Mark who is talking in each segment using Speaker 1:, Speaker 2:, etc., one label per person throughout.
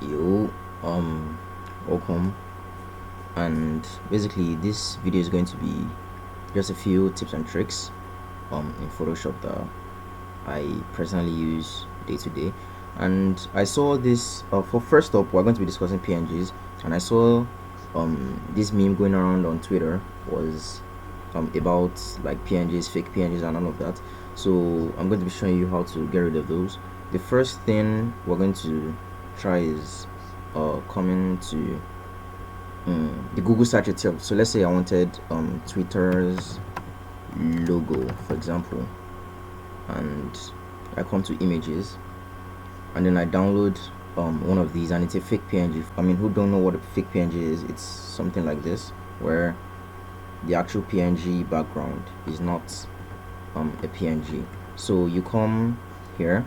Speaker 1: Yo, welcome. And basically this video is going to be just a few tips and tricks in Photoshop that I personally use day to day. And I saw this for first up we're going to be discussing PNGs, and I saw this meme going around on Twitter was about like PNGs, fake PNGs and all of that. So I'm going to be showing you how to get rid of those. The first thing we're going to try is coming to the Google search itself. So let's say I wanted Twitter's logo, for example, and I come to images, and then I download one of these, and it's a fake PNG. I mean, who don't know what a fake PNG is? It's something like this, where the actual PNG background is not a PNG. So you come here,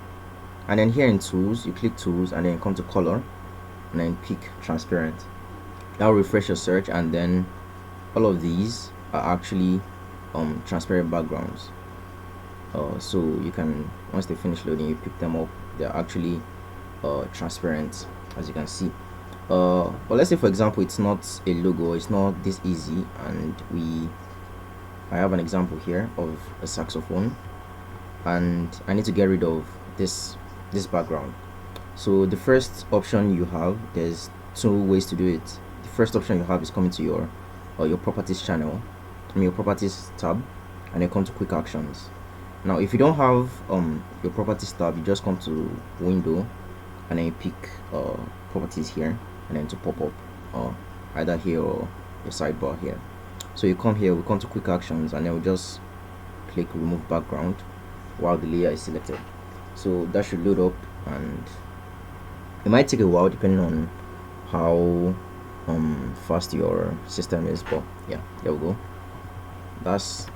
Speaker 1: and then here in tools, you click tools, and then come to color, and then pick transparent. That will refresh your search, and then all of these are actually transparent backgrounds. So you can, once they finish loading, you pick them up. They're actually transparent, as you can see. But let's say for example it's not a logo, it's not this easy, and I have an example here of a saxophone, and I need to get rid of this background. So the first option you have, there's two ways to do it. The first option you have is coming to your properties channel, your properties tab, and then come to quick actions. Now if you don't have your properties tab, you just come to window, and then you pick properties here, and then to pop up either here or your sidebar here. So you come here, we come to quick actions, and then we just click remove background while the layer is selected. So that should load up, and it might take a while depending on how fast your system is, but yeah, there we go. That's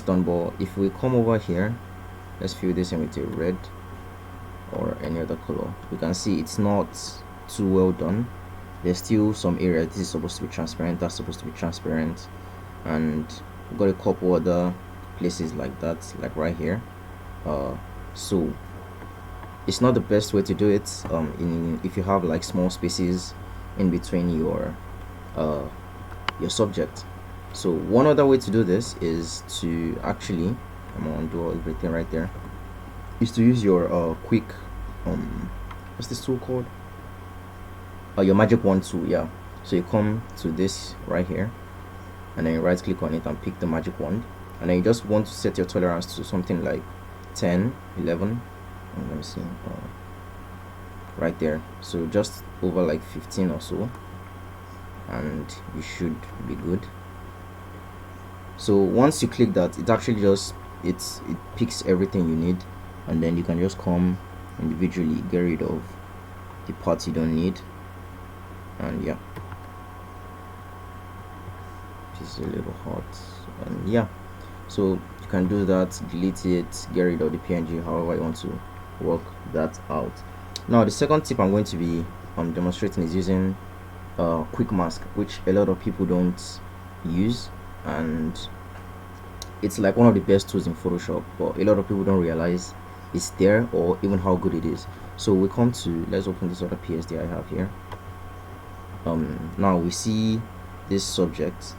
Speaker 1: done. But if we come over here, let's fill this in with a red or any other color, we can see it's not too well done. There's still some area. This is supposed to be transparent, that's supposed to be transparent, and we've got a couple other places like that, like right here. So it's not the best way to do it if you have like small spaces in between your subject. So one other way to do this is to actually, I'm gonna do everything right there, is to use your quick what's this tool called, your magic wand tool. Yeah, so you come to this right here, and then you right click on it and pick the magic wand, and then you just want to set your tolerance to something like 10, 11, let me see, right there. So just over like 15 or so, and you should be good. So once you click that, it actually just it picks everything you need, and then you can just come individually get rid of the parts you don't need. And yeah, this is a little hot, and yeah, so you can do that, delete it, get rid of the PNG, however you want to work that out. Now the second tip I'm going to be demonstrating is using QuickMask, which a lot of people don't use, and it's like one of the best tools in Photoshop, but a lot of people don't realize it's there or even how good it is. So we come to, let's open this other PSD I have here. Now we see this subject,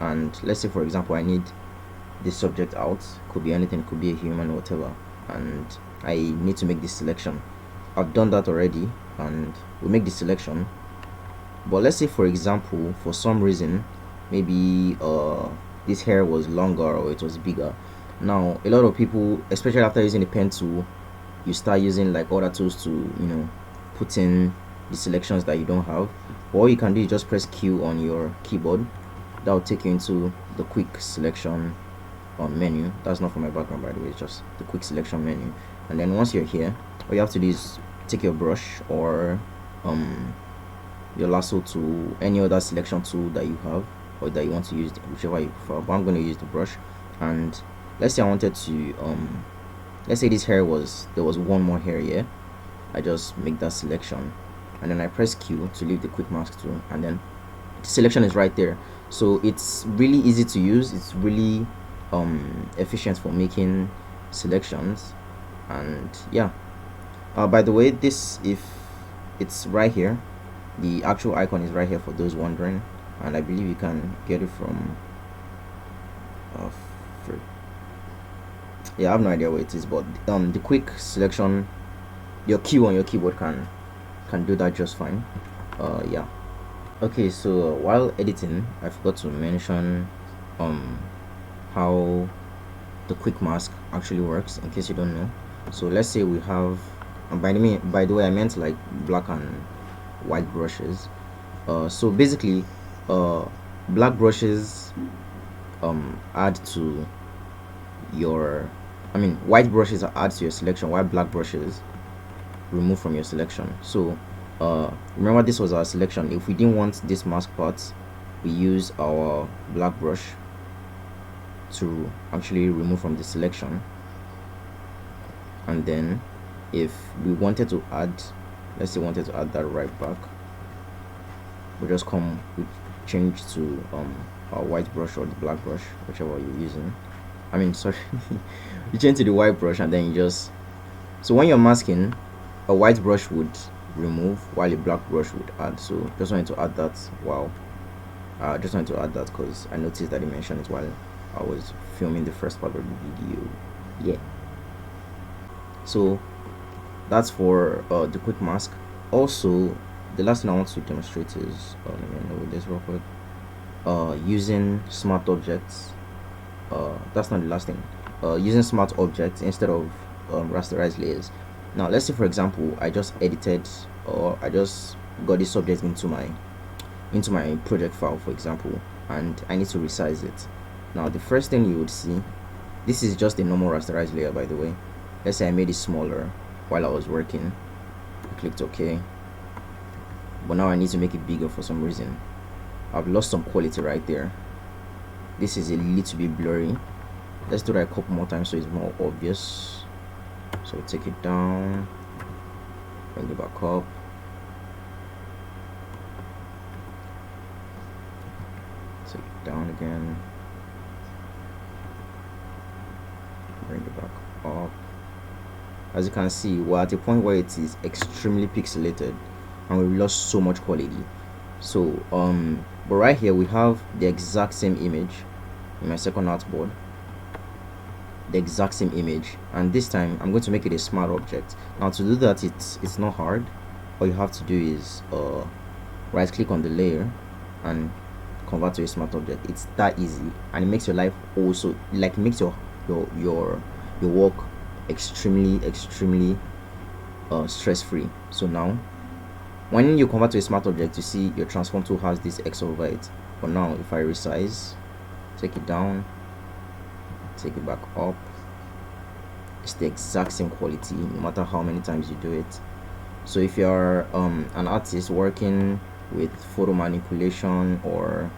Speaker 1: and let's say for example I need this subject out, could be anything, could be a human or whatever, and I need to make this selection. I've done that already, and we'll make the selection. But let's say for example for some reason maybe this hair was longer or it was bigger. Now a lot of people, especially after using the pen tool, you start using like other tools to put in the selections that you don't have. But all you can do is just press Q on your keyboard. That will take you into the quick selection menu. That's not for my background, by the way, it's just the quick selection menu. And then once you're here, all you have to do is take your brush or your lasso tool, any other selection tool that you have or that you want to use, whichever you prefer. But I'm going to use the brush, and let's say I wanted to let's say this hair there was one more hair here. I just make that selection, and then I press Q to leave the quick mask tool, and then the selection is right there. So it's really easy to use, it's really efficient for making selections. And yeah, by the way, this, if
Speaker 2: it's right here. The actual icon is right here for those wondering, and I believe you can get it from free. Yeah, I have no idea where it is, but the quick selection, your Q on your keyboard can do that just fine. Yeah. Okay, so while editing, I forgot to mention how the QuickMask actually works, in case you don't know. So let's say we have, and by the way, I meant like black and white brushes. So basically, black brushes add to your, I mean, white brushes add to your selection, while black brushes remove from your selection. So remember, this was our selection. If we didn't want this mask part, we use our black brush to actually remove from the selection. And then if we wanted to add, let's say wanted to add that right back, we just we change to our white brush or the black brush, whichever you're using. I mean, sorry, you change to the white brush, and then you just, so when you're masking, a white brush would remove while a black brush would add. So just wanted to add that. Wow. Just wanted to add that because I noticed that he mentioned it while I was filming the first part of the video. Yeah. So that's for the quick mask. Also, the last thing I want to demonstrate is let me know this real quick. Using smart objects. That's not the last thing. Using smart objects instead of rasterized layers. Now let's say, for example, I just edited, or I just got this object into my project file, for example, and I need to resize it. Now the first thing you would see, this is just a normal rasterized layer, by the way. Let's say I made it smaller while I was working. I clicked OK, but now I need to make it bigger for some reason. I've lost some quality right there. This is a little bit blurry. Let's do that a couple more times so it's more obvious. So take it down, bring it back up. Take it down again, bring it back up. As you can see, we're at a point where it is extremely pixelated and we lost so much quality. So but right here we have the exact same image in my second artboard, the exact same image, and this time I'm going to make it a smart object. Now to do that, it's not hard. All you have to do is right click on the layer and convert to a smart object. It's that easy, and it makes your life also, like, makes your work extremely stress-free. So now when you convert to a smart object, you see your transform tool has this X over it. But now if I resize, take it down, take it back up, it's the exact same quality no matter how many times you do it. So if you're an artist working with photo manipulation or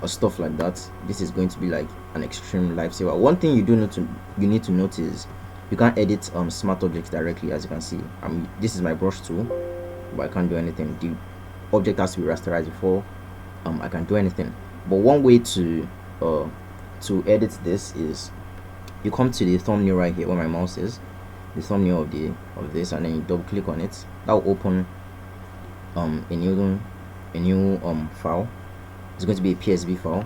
Speaker 2: stuff like that, this is going to be like an extreme lifesaver. One thing you need to notice, you can't edit smart objects directly. As you can see, this is my brush tool, but I can't do anything. The object has to be rasterized before I can do anything. But one way to edit this is you come to the thumbnail right here where my mouse is, the thumbnail of this, and then you double click on it. That will open a new file. It's going to be a PSV file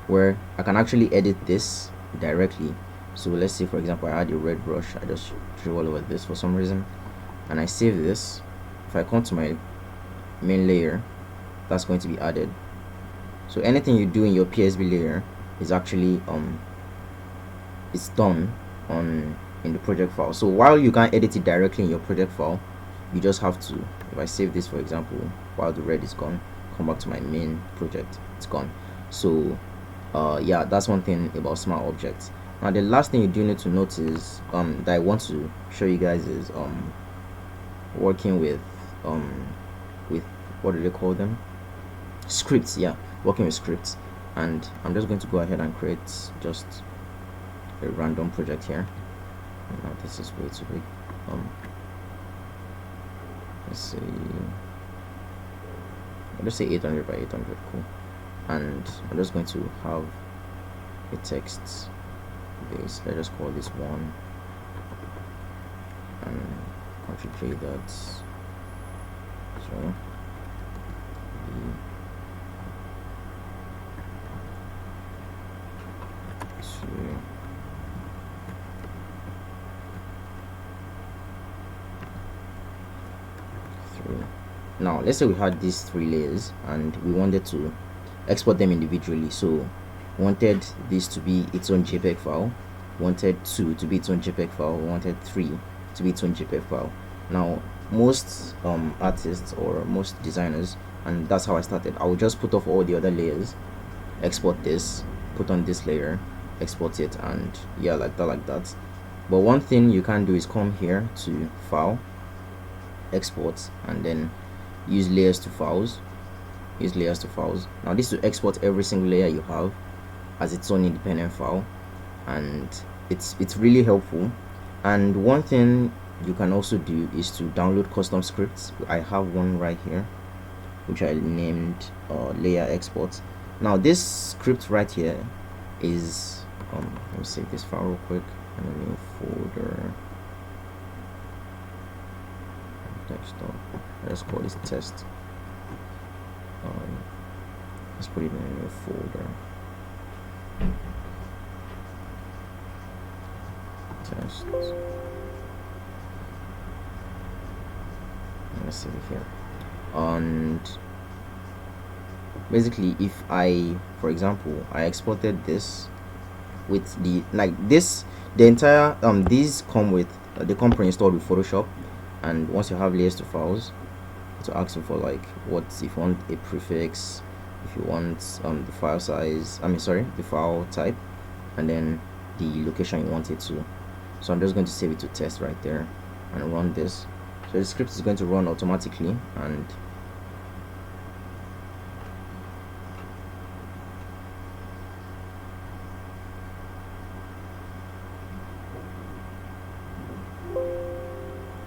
Speaker 2: where I can actually edit this directly. So let's say, for example, I add a red brush, I just drew all over this for some reason, and I save this. If I come to my main layer, that's going to be added. So anything you do in your PSV layer is actually it's done in the project file. So while you can't edit it directly in your project file, you just have to, if I save this, for example, while the red is gone, come back to my main project, it's gone. So yeah, that's one thing about smart objects. Now the last thing you do need to notice that I want to show you guys is working with what do they call them, scripts. Yeah, working with scripts. And I'm just going to go ahead and create just a random project here. Now this is way too big. Let's see, I'll just say 800 by 800, cool. And I'm just going to have a text base. Let's just call this one, and Ctrl J that. Control V 2 3. Now let's say we had these 3 layers and we wanted to export them individually. So wanted this to be its own JPEG file, wanted 2 to be its own JPEG file, wanted 3 to be its own JPEG file. Now most artists or most designers, and that's how I started, I would just put off all the other layers, export this, put on this layer, export it, and yeah, like that. But one thing you can do is come here to file, export, and then use layers to files. Now this will export every single layer you have as its own independent file, and it's really helpful. And one thing you can also do is to download custom scripts. I have one right here which I named layer export. Now this script right here is let me save this file real quick in a new folder. Desktop. Let's call this test. Let's put it in a new folder. Test. Let's save it here. And basically, if I, for example, I exported this with the the entire these come with they come pre-installed with Photoshop. And once you have layers to files, to ask you for like what if you want a prefix, if you want the file size, the file type, and then the location you want it to. So I'm just going to save it to test right there and run this. So the script is going to run automatically, and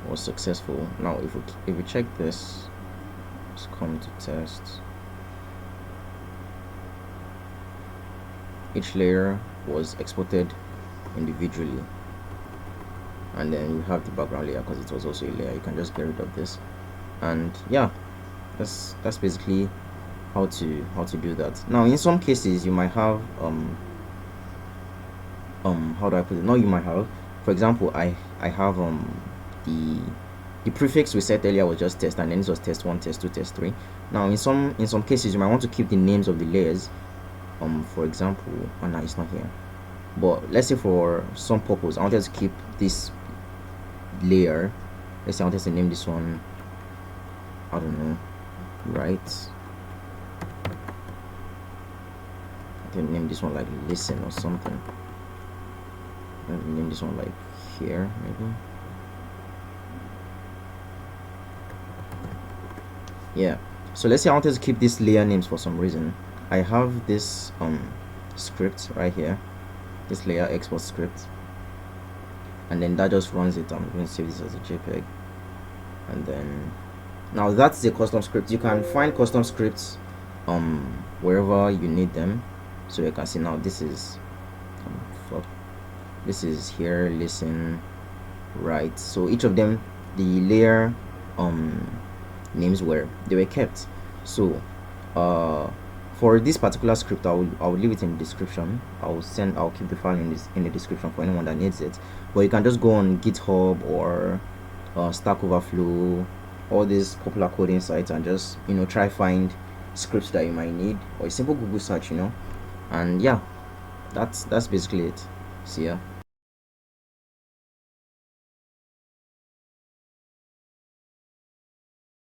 Speaker 2: was successful. Now if we check this, let's come to test. Each layer was exported individually, and then you have the background layer because it was also a layer. You can just get rid of this, and yeah, that's basically how to do that. Now in some cases you might have how do I put it? Now you might have, for example, I have the prefix we set earlier was just test, and then this was test 1, test 2, test 3. Now in some cases you might want to keep the names of the layers. For example, oh no, it's not here, but let's say for some purpose I wanted to keep this layer. Let's say I wanted to name this one, I don't know, right? I can name this one like listen or something. Let me name this one like here, maybe. Yeah, so let's say I wanted to keep these layer names for some reason. I have this script right here, this layer export script, and then that just runs it. I'm going to save this as a JPEG, and then now that's the custom script. You can find custom scripts wherever you need them. So you can see now this is this is here, listen, right? So each of them, the layer names were kept. So for this particular script, I will leave it in the description. I'll keep the file in the description for anyone that needs it. But you can just go on GitHub or Stack Overflow, all these popular coding sites, and just try find scripts that you might need, or a simple Google search, and yeah, that's basically it. See ya.